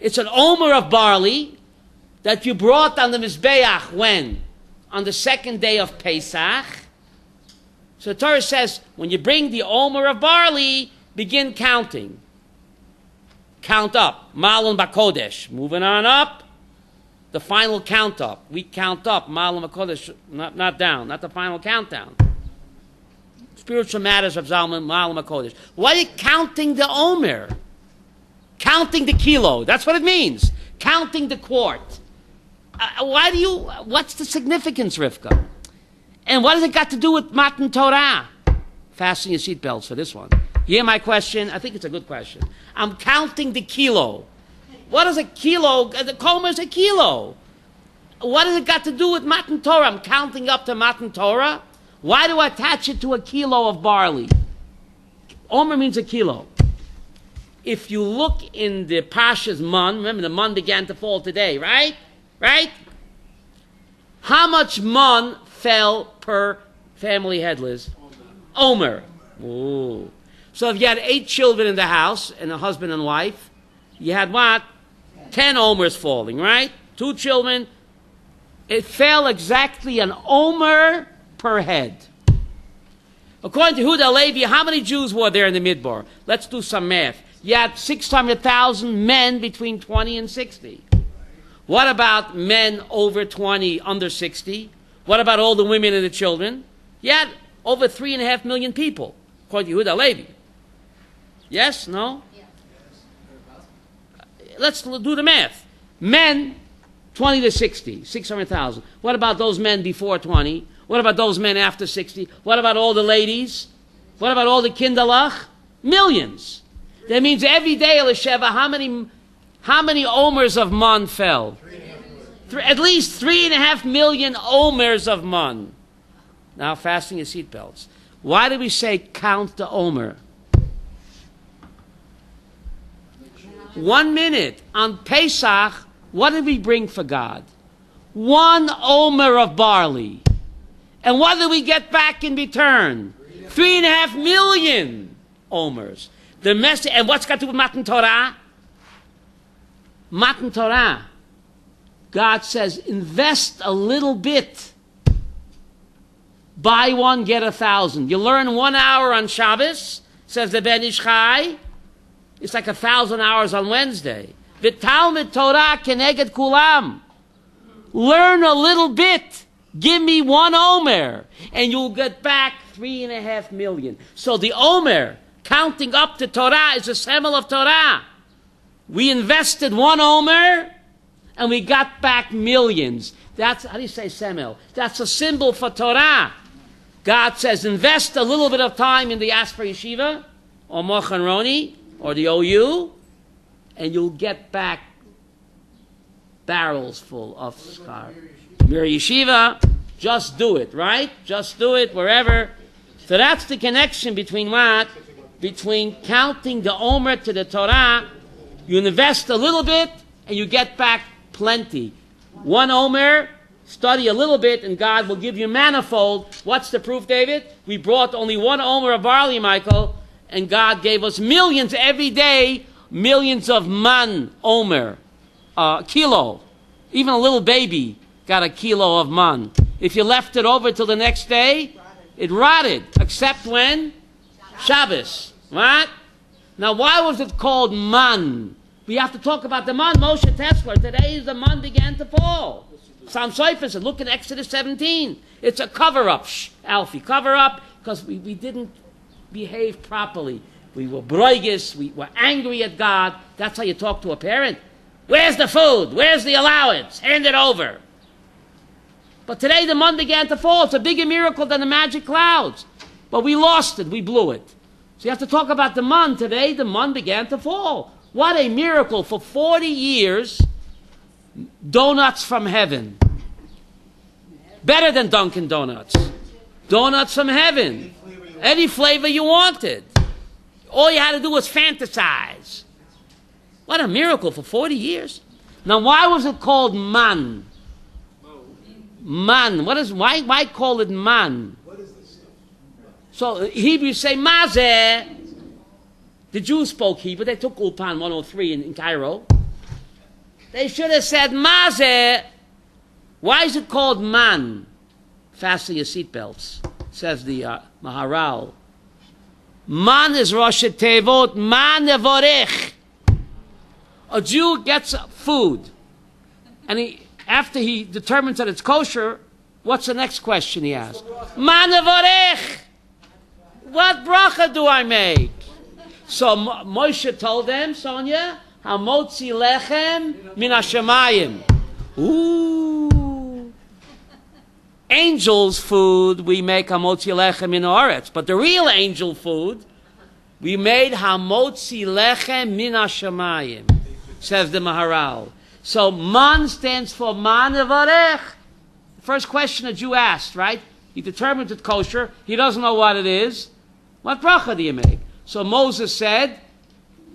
It's an Omer of barley that you brought on the Mizbeach when? On the second day of Pesach. So the Torah says, when you bring the Omer of barley, begin counting. Count up. Malon Bakodesh. Moving on up. The final count up. We count up. Malon Bakodesh. Not down. Not the final countdown. Spiritual matters of Zalman, Malon Bakodesh. Why are you counting the Omer? Counting the kilo. That's what it means. Counting the quart. What's the significance, Rivka? And what has it got to do with Matan Torah? Fasten your seatbelts for this one. You hear my question? I think it's a good question. I'm counting the kilo. What is a kilo? The koma is a kilo. What has it got to do with Matan Torah? I'm counting up to Matan Torah. Why do I attach it to a kilo of barley? Omer means a kilo. If you look in the Pasha's mun, remember the mun began to fall today, right? Right? How much mun fell per family head, Liz? Omer. Ooh. So if you had 8 children in the house and a husband and wife, you had what? 10 omers falling, right? 2 children. It fell exactly an omer per head. According to Huda Levi, how many Jews were there in the Midbar? Let's do some math. You had 600,000 men between 20 and 60. What about men over 20, under 60? What about all the women and the children? You had over 3.5 million people, according to Huda Levi. Yes? No? Yes. Let's do the math. Men, 20 to 60, 600,000. What about those men before 20? What about those men after 60? What about all the ladies? What about all the kinderlach? Millions. That means every day, Elisheva, how many omers of mun fell? At least 3.5 million omers of mun. Now fasten your seatbelts. Why do we say count the omer? 1 minute. On Pesach, what did we bring for God? 1 omer of barley. And what did we get back in return? 3.5 million omers. The message, and what's got to do with Matan Torah? Matan Torah. God says, invest a little bit. Buy 1, get 1,000. You learn 1 hour on Shabbos, says the Ben Ish Chai. It's like 1,000 hours on Wednesday. V'talmid Torah keneged kulam. Learn a little bit. Give me 1 omer, and you'll get back 3.5 million. So the omer, counting up to Torah, is a symbol of Torah. We invested 1 omer, and we got back millions. That's, how do you say semel? That's a symbol for Torah. God says, invest a little bit of time in the Asper Yeshiva, or Mochan Roni, or the OU, and you'll get back barrels full of schar. Mir Yeshiva, just do it, right? Just do it wherever. So that's the connection between what? Between counting the Omer to the Torah. You invest a little bit, and you get back plenty. 1 Omer, study a little bit, and God will give you manifold. What's the proof, David? We brought only 1 Omer of barley, Michael, and God gave us millions every day, millions of man Omer, kilo. Even a little baby got a kilo of man. If you left it over till the next day, it rotted. Except when? Shabbos. What? Now, why was it called man? We have to talk about the man. Moshe Tesla. Today the man began to fall. Sam Seifer said, look in Exodus 17. It's a cover-up. Alfie, cover-up, because we didn't behave properly. We were broigis. We were angry at God. That's how you talk to a parent. Where's the food? Where's the allowance? Hand it over. But today the man began to fall. It's a bigger miracle than the magic clouds. But we lost it. We blew it. So you have to talk about the man. Today the man began to fall. What a miracle. For 40 years, donuts from heaven. Better than Dunkin' Donuts. Donuts from heaven. Any flavor you wanted. All you had to do was fantasize. What a miracle for 40 years. Now, why was it called man? Man. Why call it man? So Hebrews say mazeh. The Jews spoke Hebrew. They took Ulpan 103 in Cairo. They should have said mazeh. Why is it called man? Fasten your seatbelts, says the Maharal. Man is Rosh Tevot, Man Nevorech. A Jew gets food, and after he determines that it's kosher, what's the next question he asks? Man Nevorech. What bracha do I make? So Moshe told them, Sonia, Hamotzi lechem min hashamayim. Ooh. Angels' food, we make Hamotzi lechem min haaretz. But the real angel food, we made Hamotzi lechem min hashamayim, says the Maharal. So man stands for man nevarech. First question a Jew asked, right? He determines it's kosher. He doesn't know what it is. What bracha do you make? So Moses said,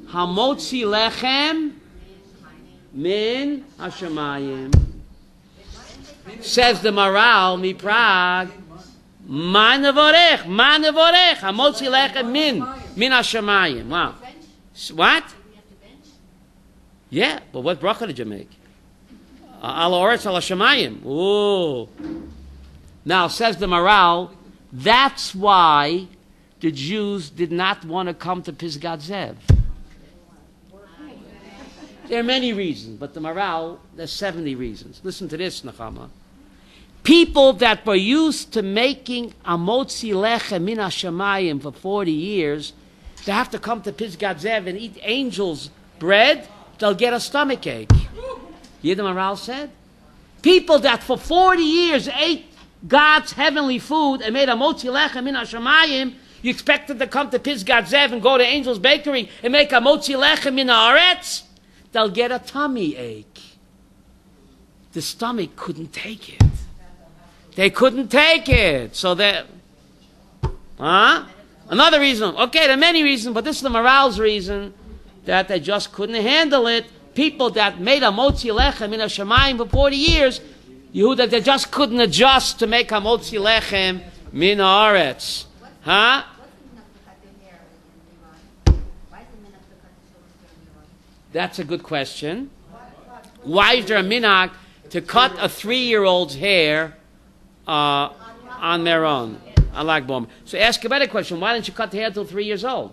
Hamotzi lechem min hashamayim. Says the Maharal, mi Prague, man nevorech, Hamotzi lechem min hashamayim. Wow. What? Yeah, but what bracha did you make? Al oretz al hashamayim. Ooh. Now, says the Maharal, that's why the Jews did not want to come to Pisgat Zev. There are many reasons, but the Maharal, there's 70 reasons. Listen to this, Nechama. People that were used to making Hamotzi lechem min hashamayim for 40 years, they have to come to Pisgat Zev and eat angels' bread, they'll get a stomach ache. You hear the Maharal said? People that for 40 years ate God's heavenly food and made Hamotzi lechem min hashamayim, you expect them to come to Pisgat Zev and go to Angel's Bakery and make Hamotzi lechem min haaretz? They'll get a tummy ache. The stomach couldn't take it. They couldn't take it. So that, another reason. Okay, there are many reasons, but this is the Maharal's reason, that they just couldn't handle it. People that made Hamotzi lechem min hashamayim for 40 years, Yehuda, they just couldn't adjust to make Hamotzi lechem min haaretz. Huh? That's a good question. Why is there a minhag to cut a 3-year-old's hair on their own? I like BaOmer. So ask a better question. Why didn't you cut the hair until 3 years old?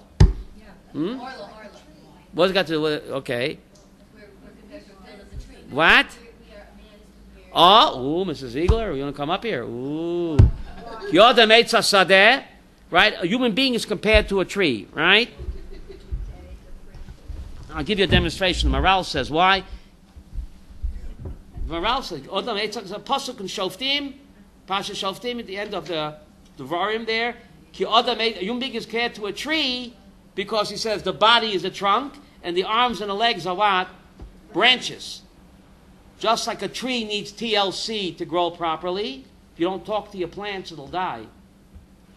What's it got to do with it? Okay. What? Oh, Mrs. Ziegler, you want to come up here? Ooh. Yodam Eitz Sadeh, right? A human being is compared to a tree, right? I'll give you a demonstration. Maharal says, why? Maharal says, Odam Eitz Sadeh, Pasuk in Shoftim, Pasha Shoftim at the end of the Varim there, Ki Odam Eitz, a human being is compared to a tree because he says the body is a trunk and the arms and the legs are what? Branches. Just like a tree needs TLC to grow properly, if you don't talk to your plants, it'll die.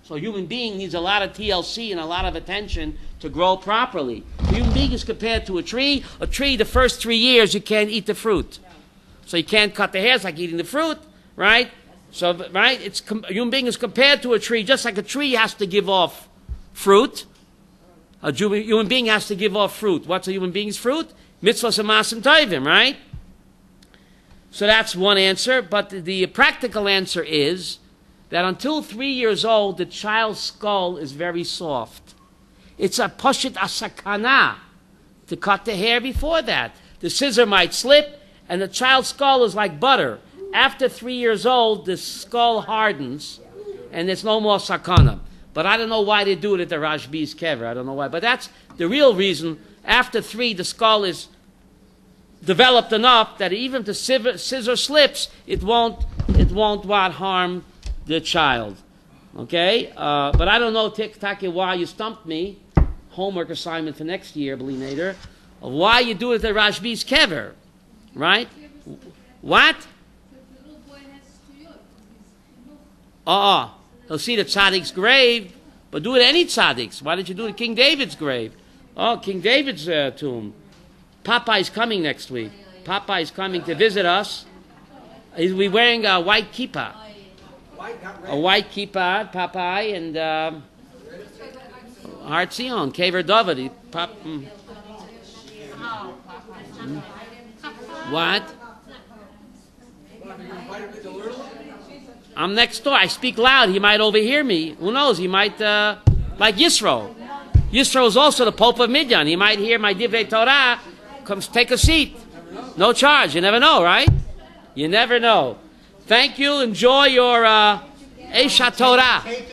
So a human being needs a lot of TLC and a lot of attention to grow properly. A human being is compared to a tree. A tree, the first 3 years, you can't eat the fruit. So you can't cut the hair. It's like eating the fruit, right? So, right? A human being is compared to a tree, just like a tree has to give off fruit. A human being has to give off fruit. What's a human being's fruit? Mitzvahs and Maasim Tovim, right? So that's one answer, but the practical answer is that until 3 years old, the child's skull is very soft. It's a pashit asakana to cut the hair before that. The scissor might slip, and the child's skull is like butter. After 3 years old, the skull hardens, and there's no more sakana. But I don't know why they do it at the Rashbi's kever. I don't know why. But that's the real reason. After 3, the skull is developed enough that even if the scissor slips, it won't what harm the child. Okay? But I don't know, Taki, why you stumped me. Homework assignment for next year, Belinator, of why you do it at Rashbi's kever. Right? What? He'll see the tzaddik's grave, but do it any tzaddik's. Why did you do it at King David's grave? Oh, King David's tomb. Popeye's coming next week. Popeye's coming to visit us. He'll be wearing a white kippah. A white kippah, Popeye, and Har Tzion, Kever David. What? I'm next door. I speak loud. He might overhear me. Who knows? He might, like Yisro. Yisro is also the Pope of Midian. He might hear my Divrei Torah. Come take a seat. No charge. You never know, right? You never know. Thank you. Enjoy your Eish HaTorah.